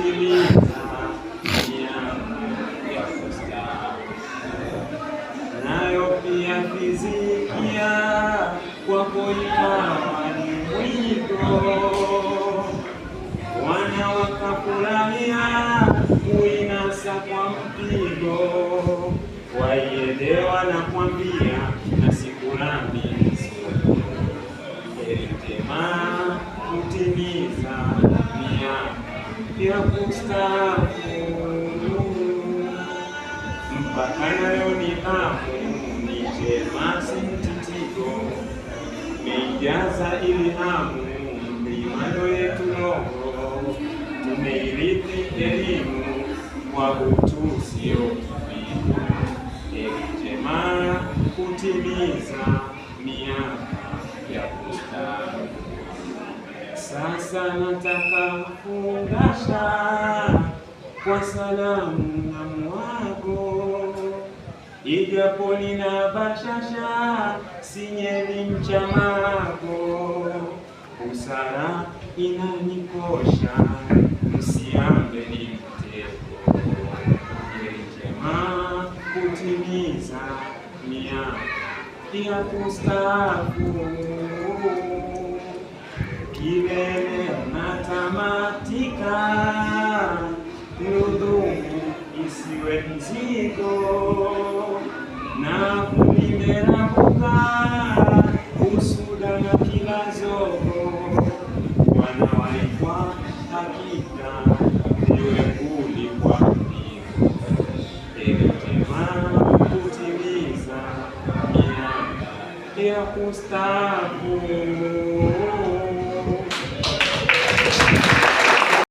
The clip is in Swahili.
kutimiza miaka ya kustaafu. Nayo pia fizikia kwako ikawa ni mwito, wana wakafurahia kuinasa kwa mpigo, waielewa na kwambia na sikurambi heri njema kutimiza miaka ya kustaafu. Mpaka nayo ni hamu ni njema si mtitiko, meijaza ili hamu mlimano yetu roho, tumeirithi elimu kwa utu sio kipimo. Heri njema kutimiza miaka ya kustaafu. Sasa nataka kufungasha kwa salamu na mwago, ijapo nina bashasha sinyeli mchamago, busara inanikosha msiambe ni mtego. Heri njema kutimiza miaka ya kustaafu. Kilele natamatika, huduma isiwe mzigo, na kunimerabuka usuda na kila zogo, wanawaikwa hakika iwe kulipwa mpigo. Heri njema kutimiza miaka ya kustaafu.